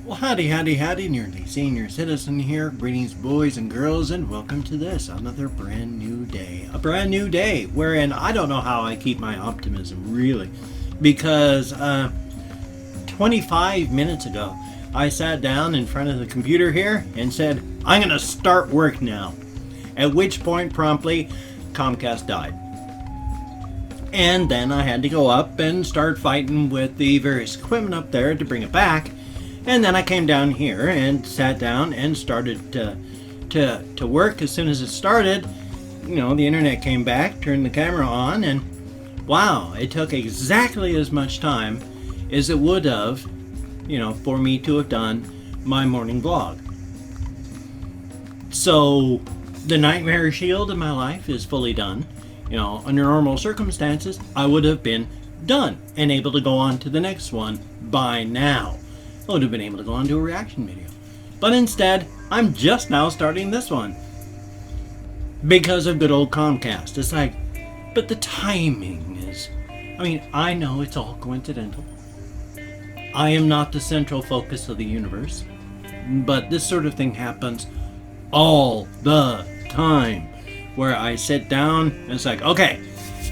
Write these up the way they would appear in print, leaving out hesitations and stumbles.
Well, howdy, nearly senior citizen here. Greetings, boys and girls, and welcome to this, another brand new day. A brand new day wherein I don't know how I keep my optimism, really, because 25 minutes ago, I sat down in front of the computer here and said, I'm going to start work now. At which point, promptly, Comcast died. And then I had to go up and start fighting with the various equipment up there to bring it back. And then I came down here and sat down and started to work. As soon as it started, the internet came back, turned the camera on, and wow, it took exactly as much time as it would have, for me to have done my morning vlog. So the nightmare shield in my life is fully done. Under normal circumstances, I would have been done and able to go on to the next one by now. I would have been able to go on to a reaction video. But instead, I'm just now starting this one. Because of good old Comcast. It's like, but the timing is... I know it's all coincidental. I am not the central focus of the universe. But this sort of thing happens all the time. Where I sit down and it's like, okay,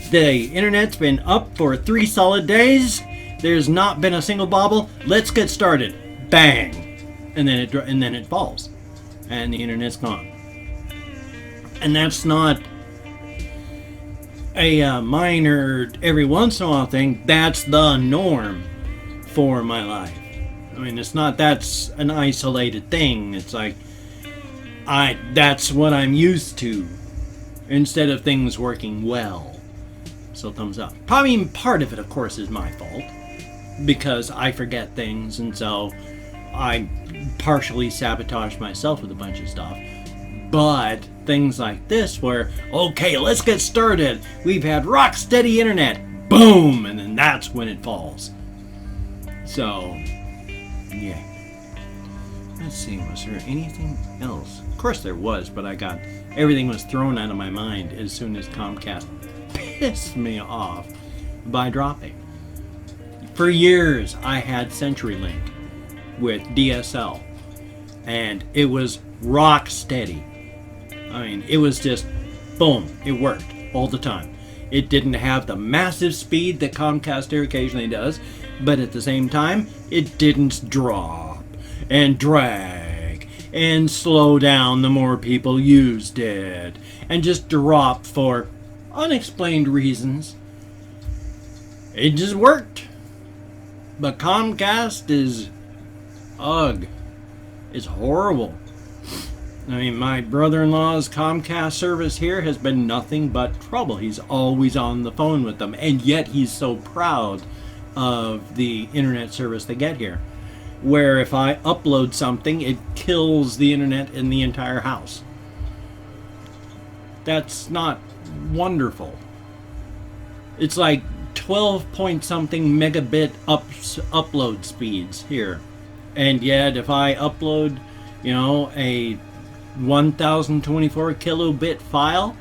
the internet's been up for 3 solid days. There's not been a single bobble. Let's get started. Bang, and then it falls, and the internet's gone. And that's not a minor every once in a while thing. That's the norm for my life. It's not that's an isolated thing. It's like that's what I'm used to. Instead of things working well. So thumbs up. Probably part of it, of course, is my fault. Because I forget things, and so I partially sabotage myself with a bunch of stuff. But things like this where, okay, let's get started. We've had rock steady internet. Boom! And then that's when it falls. So, yeah. Let's see, was there anything else? Of course there was, but everything was thrown out of my mind as soon as Comcast pissed me off by dropping. For years, I had CenturyLink with DSL, and it was rock steady. It was just, boom, it worked all the time. It didn't have the massive speed that Comcast here occasionally does, but at the same time, it didn't drop and drag and slow down the more people used it, and just drop for unexplained reasons. It just worked. But Comcast is ugh. It's horrible. My brother-in-law's Comcast service here has been nothing but trouble. He's always on the phone with them, and yet he's so proud of the internet service they get here. Where if I upload something, it kills the internet in the entire house. That's not wonderful. It's like 12 point something megabit upload speeds here, and yet if I upload a 1024 kilobit file,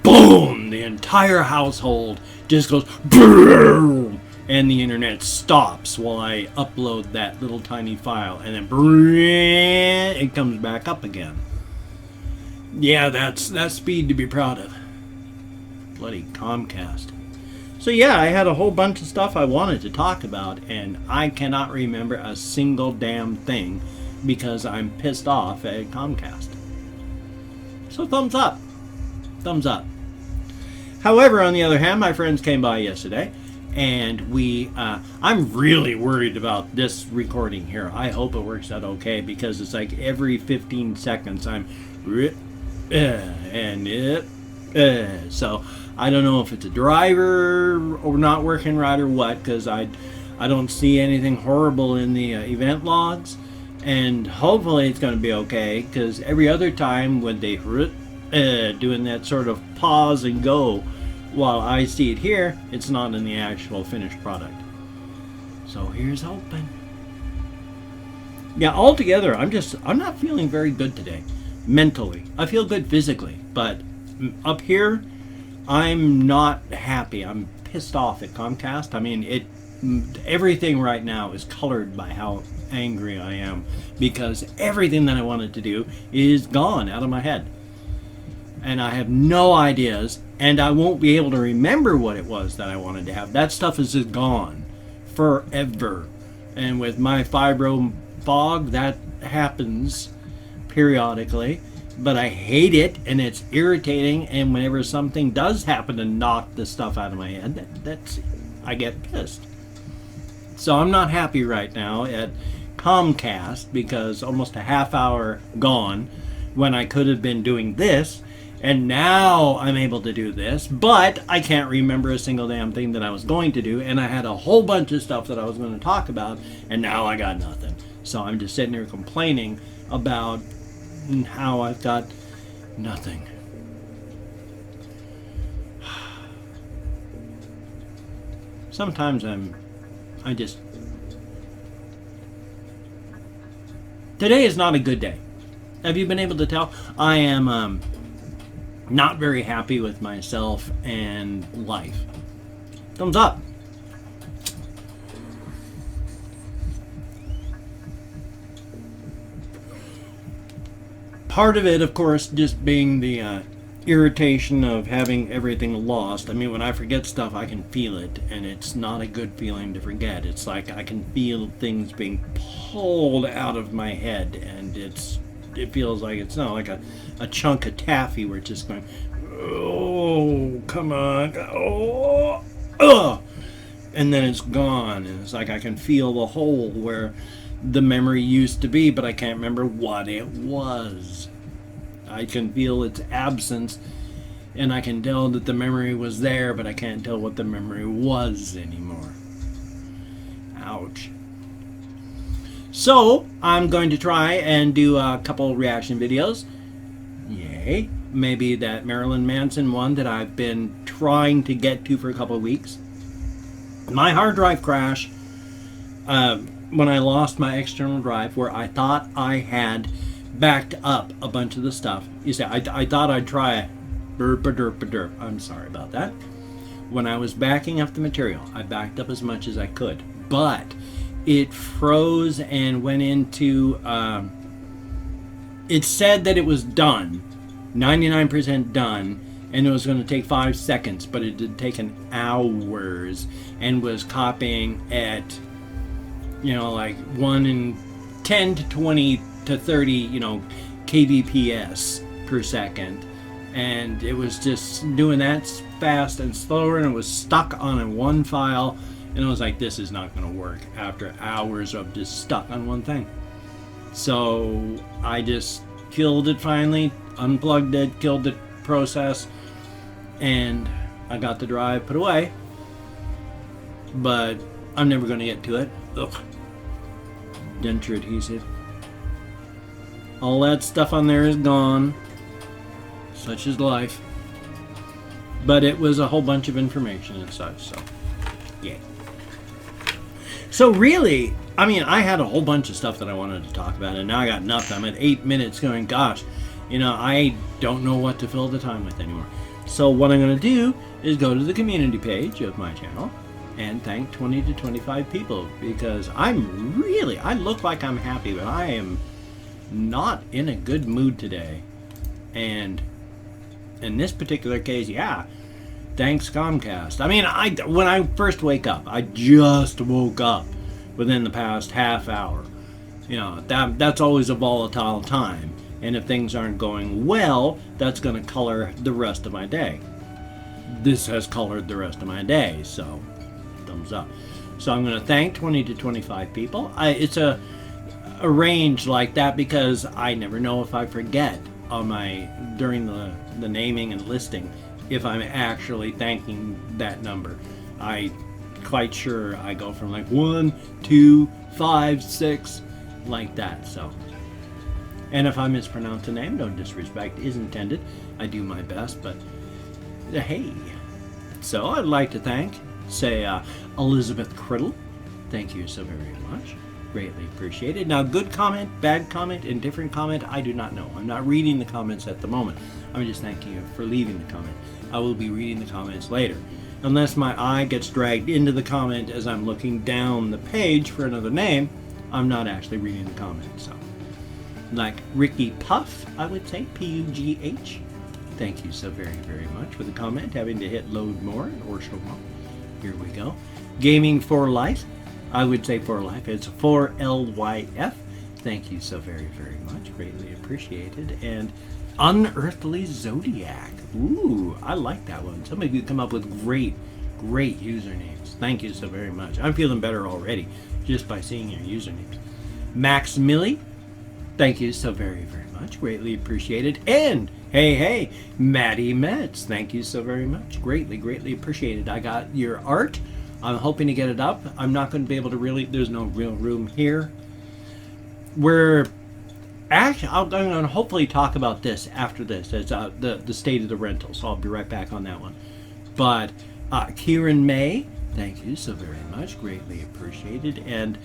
boom, the entire household just goes boom, and the internet stops while I upload that little tiny file, and then it comes back up again. Yeah, that's speed to be proud of. Bloody Comcast. So yeah, I had a whole bunch of stuff I wanted to talk about, and I cannot remember a single damn thing because I'm pissed off at Comcast. So thumbs up. Thumbs up. However, on the other hand, my friends came by yesterday, and I'm really worried about this recording here. I hope it works out okay, because it's like every 15 seconds I'm so I don't know if it's a driver or not working right or what, because I don't see anything horrible in the event logs, and hopefully it's going to be okay, because every other time when they doing that sort of pause and go while I see it here, it's not in the actual finished product. So here's hoping. Yeah, altogether, I'm not feeling very good today, mentally. I feel good physically, but up here, I'm not happy. I'm pissed off at Comcast. Everything right now is colored by how angry I am, because everything that I wanted to do is gone out of my head. And I have no ideas, and I won't be able to remember what it was that I wanted to have. That stuff is just gone forever. And with my fibro fog, that happens periodically, but I hate it, and it's irritating. And whenever something does happen to knock the stuff out of my head, I get pissed. So I'm not happy right now at Comcast, because almost a half hour gone when I could have been doing this, and now I'm able to do this, but I can't remember a single damn thing that I was going to do, and I had a whole bunch of stuff that I was going to talk about, and now I got nothing. So I'm just sitting here complaining about how I've got nothing. Sometimes today is not a good day. Have you been able to tell? I am not very happy with myself and life. Thumbs up. Part of it, of course, just being the irritation of having everything lost. I mean, when I forget stuff, I can feel it, and it's not a good feeling to forget. It's like I can feel things being pulled out of my head, and it feels like it's not like a chunk of taffy where it's just going, oh, come on, oh, ugh, and then it's gone, and it's like I can feel the hole where the memory used to be, but I can't remember what it was. I can feel its absence, and I can tell that the memory was there, but I can't tell what the memory was anymore. Ouch. So, I'm going to try and do a couple reaction videos. Yay. Maybe that Marilyn Manson one that I've been trying to get to for a couple of weeks. My hard drive crash, when I lost my external drive, where I thought I had backed up a bunch of the stuff. You say, I thought I'd try derp. I'm sorry about that. When I was backing up the material, I backed up as much as I could, but it froze and went into, it said that it was done, 99% done, and it was going to take 5 seconds, but it had taken hours, and was copying at, like 1 in 10 to 20 to 30, kbps per second, and it was just doing that fast and slower, and it was stuck on one file, and I was like, this is not going to work after hours of just stuck on one thing. So I just killed it finally, unplugged it, killed the process, and I got the drive put away, but I'm never going to get to it. Ugh. Denture adhesive. All that stuff on there is gone. Such is life. But it was a whole bunch of information and such, so yeah. So really, I mean, I had a whole bunch of stuff that I wanted to talk about, and now I got nothing. I'm at 8 minutes going, gosh, I don't know what to fill the time with anymore. So what I'm going to do is go to the community page of my channel and thank 20 to 25 people, because I look like I'm happy, but I am not in a good mood today. And in this particular case, yeah, thanks Comcast. I mean, when I first wake up, I just woke up within the past half hour. That's always a volatile time, and if things aren't going well, that's going to color the rest of my day. This has colored the rest of my day, so thumbs up. So I'm going to thank 20 to 25 people. It's a range like that because I never know if I forget during the naming and listing if I'm actually thanking that number. I quite sure I go from like 1, 2, 5, 6, like that. So, and if I mispronounce a name, no disrespect is intended. I do my best, but hey. So I'd like to thank, Elizabeth Criddle. Thank you so very much. Greatly appreciated. Now, good comment, bad comment, indifferent comment, I do not know. I'm not reading the comments at the moment. I'm just thanking you for leaving the comment. I will be reading the comments later, unless my eye gets dragged into the comment as I'm looking down the page for another name, I'm not actually reading the comments. So, like Ricky Puff, I would say, P-U-G-H. Thank you so very, very much for the comment. Having to hit load more or show more. Here we go. Gaming for Life, I would say for life. It's 4LYF. Thank you so very, very much. Greatly appreciated. And Unearthly Zodiac. Ooh, I like that one. Some of you come up with great usernames. Thank you so very much. I'm feeling better already just by seeing your usernames. Max Millie, thank you so very, very much. Greatly appreciated. And hey, Maddie Metz, thank you so very much. Greatly appreciated. I got your art. I'm hoping to get it up. I'm not going to be able to really, there's no real room here. Actually, I'm going to hopefully talk about this after this. It's the state of the rental, so I'll be right back on that one. But Kieran May, thank you so very much. Greatly appreciated. And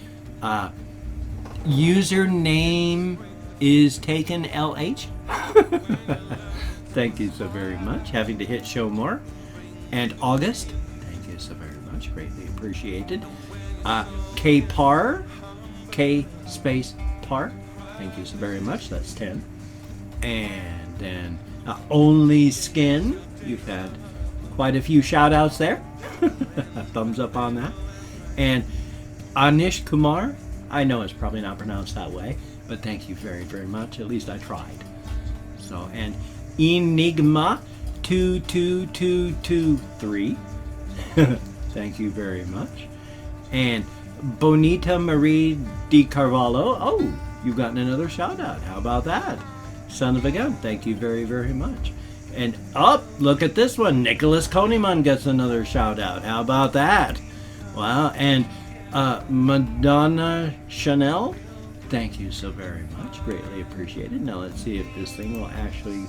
username is taken LH. Thank you so very much. Having to hit show more. And August, thank you so very much. Greatly appreciated. K Par, K space Par. Thank you so very much. That's 10. And then Only Skin. You've had quite a few shout outs there. Thumbs up on that. And Anish Kumar. I know it's probably not pronounced that way, but thank you very, very much. At least I tried. So, and Enigma 22223. Thank you very much. And Bonita Marie Di Carvalho. Oh, you've gotten another shout out. How about that? Son of a gun. Thank you very, very much. And look at this one. Nicholas Koniman gets another shout out. How about that? Wow. And Madonna Chanel. Thank you so very much. Greatly appreciated. Now let's see if this thing will actually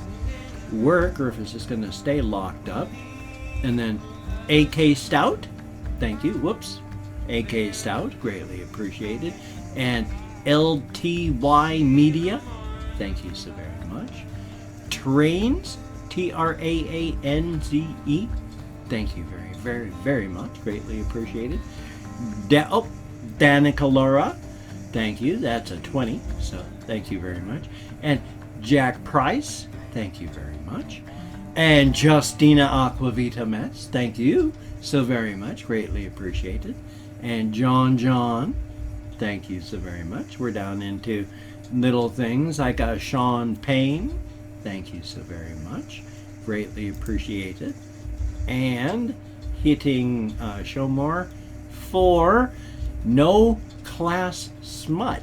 work or if it's just going to stay locked up. And then AK Stout. Thank you. Whoops. AK Stout. Greatly appreciated. And LTY Media. Thank you so very much. Trains. TRAANZE. Thank you very, very, very much. Greatly appreciated. Danica Laura. Thank you. That's a 20. So thank you very much. And Jack Price. Thank you very much. And Justina Aquavita Metz. Thank you so very much. Greatly appreciated. And John. Thank you so very much. We're down into little things like Sean Payne. Thank you so very much. Greatly appreciated. And hitting show more for No Class Smut.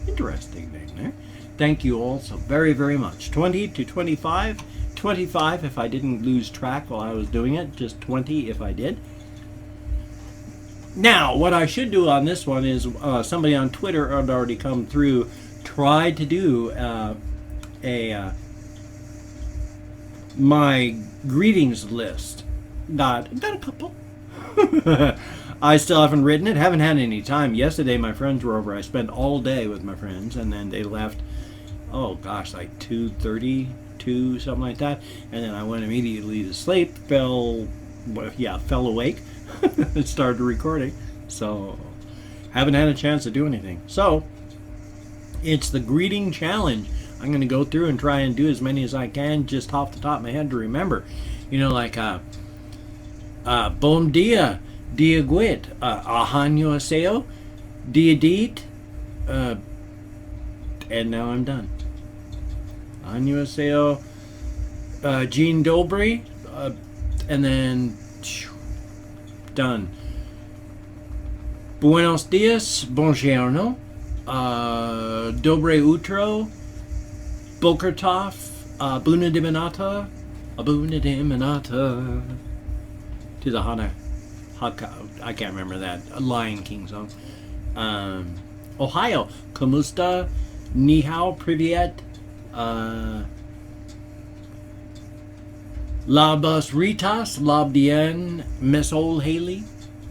Interesting thing there. Thank you all so very, very much. 20 to 25. 25 if I didn't lose track while I was doing it. Just 20 if I did. Now, what I should do on this one is somebody on Twitter had already come through, tried to do my greetings list. Got a couple. I still haven't written it. Haven't had any time. Yesterday, my friends were over. I spent all day with my friends, and then they left. Oh gosh, like 2:32, something like that. And then I went immediately to sleep. Fell awake. And started recording. So, haven't had a chance to do anything. So, it's the greeting challenge. I'm going to go through and try and do as many as I can just off the top of my head to remember. You know, like, Bom dia, dia guit, ahanyo aseo, dia dit, and now I'm done. Ahanyo aseo, Jean Dobry, and then done. Buenos dias, buongiorno, dobre utro, Bokertov, Buna Diminata, Abuna Diminata. To the I can't remember that. A Lion King song. Ohio, Kamusta, Nihao, Privyet, Labas, Rytas, Labdien, Mesol, Haley,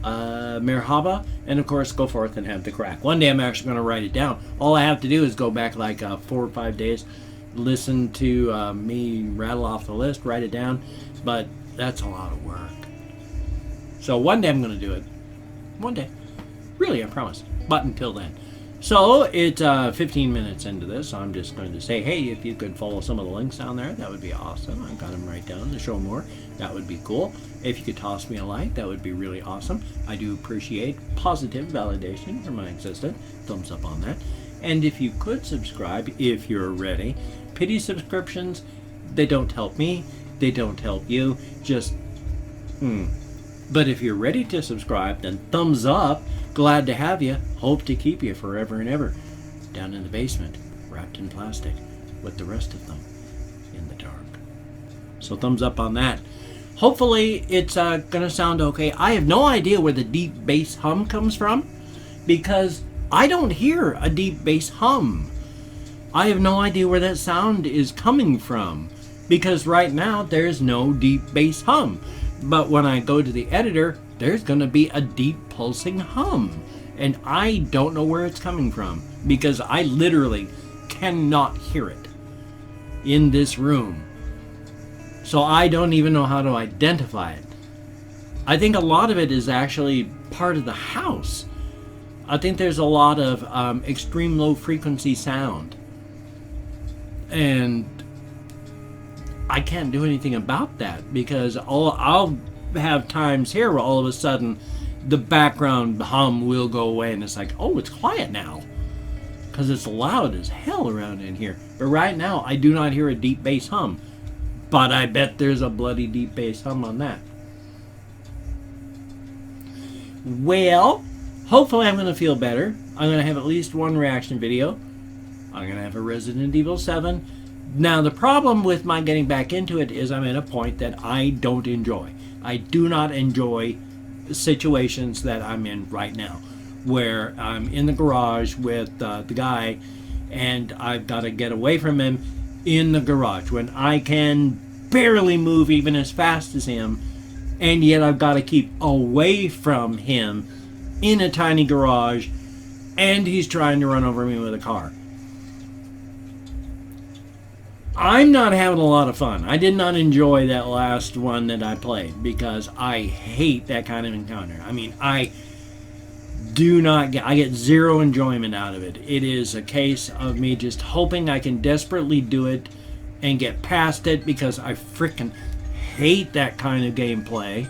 Merhaba, and of course go forth and have the crack. One day I'm actually going to write it down. All I have to do is go back like 4 or 5 days, listen to me rattle off the list, write it down, but that's a lot of work. So one day I'm going to do it. One day. Really, I promise. But until then, So it's 15 minutes into this, so I'm just going to say, hey, if you could follow some of the links down there, that would be awesome. I've got them right down to show more. That would be cool. If you could toss me a like, that would be really awesome. I do appreciate positive validation for my existence. Thumbs up on that. And if you could subscribe, if you're ready. Pity subscriptions, they don't help me. They don't help you. Just, But if you're ready to subscribe, then thumbs up. Glad to have you. Hope to keep you forever and ever. Down in the basement, wrapped in plastic, with the rest of them in the dark. So thumbs up on that. Hopefully it's going to sound okay. I have no idea where the deep bass hum comes from, because I don't hear a deep bass hum. I have no idea where that sound is coming from, because right now there's no deep bass hum. But when I go to the editor, there's going to be a deep pulsing hum. And I don't know where it's coming from, because I literally cannot hear it in this room. So I don't even know how to identify it. I think a lot of it is actually part of the house. I think there's a lot of extreme low frequency sound. And I can't do anything about that, because I'll have times here where all of a sudden the background hum will go away and it's like, oh, it's quiet now, because it's loud as hell around in here. But right now I do not hear a deep bass hum, but I bet there's a bloody deep bass hum on that. Well, hopefully I'm going to feel better. I'm going to have at least one reaction video. I'm going to have a Resident Evil 7. Now, the problem with my getting back into it is I'm at a point that I don't enjoy. I do not enjoy situations that I'm in right now, where I'm in the garage with the guy, and I've got to get away from him in the garage when I can barely move even as fast as him, and yet I've got to keep away from him in a tiny garage, and he's trying to run over me with a car. I'm not having a lot of fun. I did not enjoy that last one that I played, because I hate that kind of encounter. I mean, I get zero enjoyment out of it. It is a case of me just hoping I can desperately do it and get past it, because I freaking hate that kind of gameplay.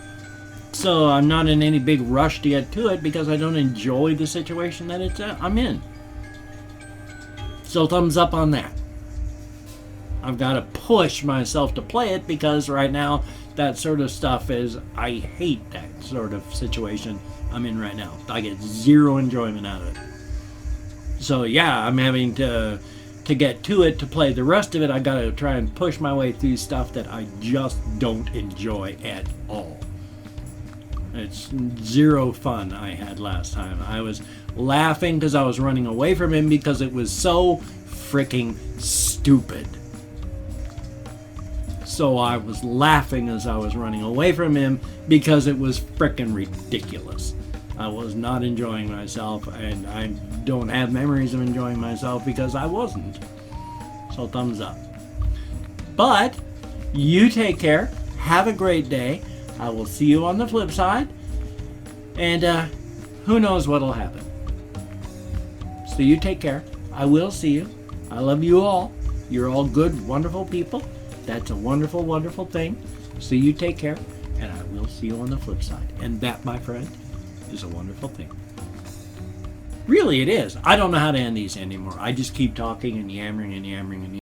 So I'm not in any big rush to get to it, because I don't enjoy the situation that I'm in. So thumbs up on that. I've got to push myself to play it, because right now that sort of stuff is, I hate that sort of situation I'm in right now. I get zero enjoyment out of it. So yeah, I'm having to get to it to play the rest of it. I got to try and push my way through stuff that I just don't enjoy at all. It's zero fun I had last time. I was laughing because I was running away from him, because it was so freaking stupid. So I was laughing as I was running away from him, because it was frickin' ridiculous. I was not enjoying myself, and I don't have memories of enjoying myself because I wasn't. So thumbs up. But you take care. Have a great day. I will see you on the flip side. And who knows what'll happen. So you take care. I will see you. I love you all. You're all good, wonderful people. That's a wonderful, wonderful thing. So you take care, and I will see you on the flip side. And that, my friend, is a wonderful thing. Really, it is. I don't know how to end these anymore. I just keep talking and yammering and yammering and yammering.